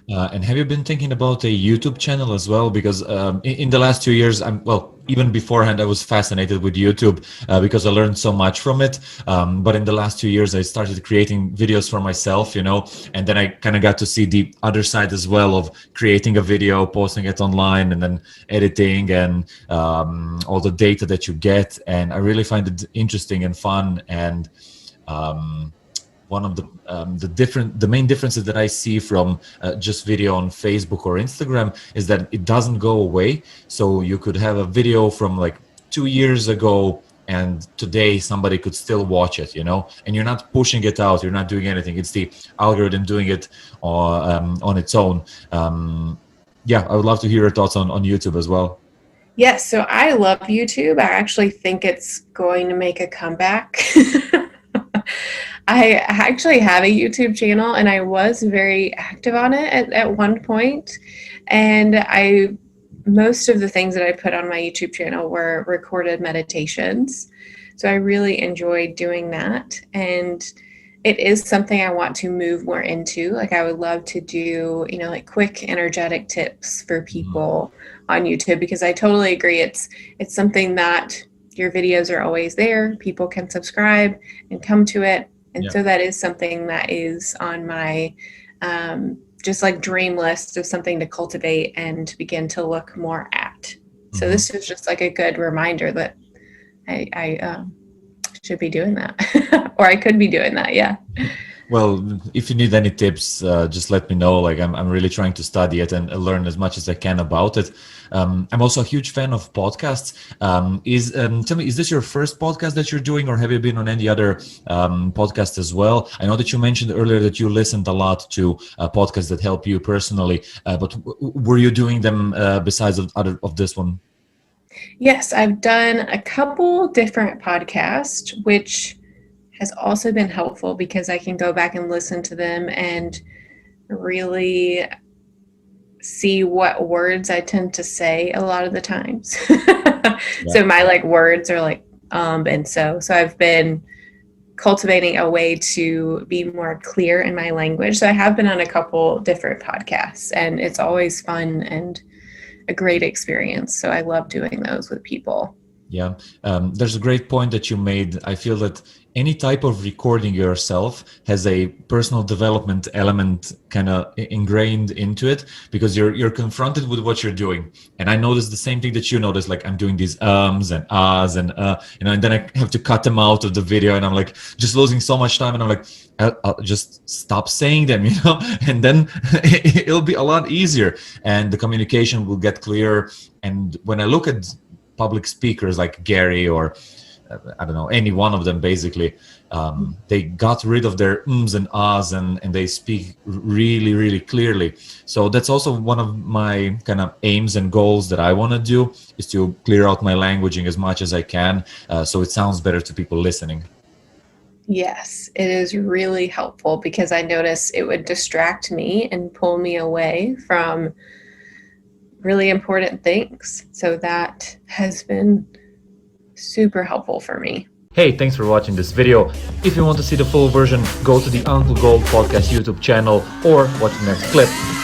And have you been thinking about a YouTube channel as well? Because in the last 2 years, even beforehand, I was fascinated with YouTube because I learned so much from it. But in the last 2 years, I started creating videos for myself, and then I kind of got to see the other side as well of creating a video, posting it online, and then editing and all the data that you get. And I really find it interesting and fun. And one of the main differences that I see from just video on Facebook or Instagram is that it doesn't go away. So you could have a video from like 2 years ago, and today somebody could still watch it, and you're not pushing it out, you're not doing anything. It's the algorithm doing it on its own. Yeah, I would love to hear your thoughts on YouTube as well. Yes, so I love YouTube. I actually think it's going to make a comeback. I actually have a YouTube channel, and I was very active on it at one point. And most of the things that I put on my YouTube channel were recorded meditations. So I really enjoyed doing that. And it is something I want to move more into. Like, I would love to do, like quick, energetic tips for people on YouTube, because I totally agree. It's something that your videos are always there. People can subscribe and come to it. And so that is something that is on my just like dream list of something to cultivate and begin to look more at. So this is just like a good reminder that I should be doing that, or I could be doing that. Yeah. Well, if you need any tips, just let me know. Like, I'm really trying to study it and learn as much as I can about it. I'm also a huge fan of podcasts. Tell me, is this your first podcast that you're doing, or have you been on any other podcasts as well? I know that you mentioned earlier that you listened a lot to podcasts that help you personally, but were you doing them besides of this one? Yes, I've done a couple different podcasts, which has also been helpful because I can go back and listen to them and really see what words I tend to say a lot of the times. So my words are and so I've been cultivating a way to be more clear in my language. So I have been on a couple different podcasts, and it's always fun and a great experience. So I love doing those with people. Yeah, there's a great point that you made. I feel that any type of recording yourself has a personal development element kind of ingrained into it, because you're confronted with what you're doing. And I noticed the same thing that you noticed, like I'm doing these and ahs and and then I have to cut them out of the video, and I'm like just losing so much time, and I'm like, I'll just stop saying them, and then it'll be a lot easier, and the communication will get clearer. And when I look at public speakers like Gary or I don't know, any one of them, basically, they got rid of their ums and ahs, and they speak really, really clearly. So that's also one of my kind of aims and goals that I want to do, is to clear out my languaging as much as I can, so it sounds better to people listening. Yes, it is really helpful, because I notice it would distract me and pull me away from really important things. So that has been super helpful for me. Hey, thanks for watching this video. If you want to see the full version, go to the Uncle Gold Podcast YouTube channel or watch the next clip.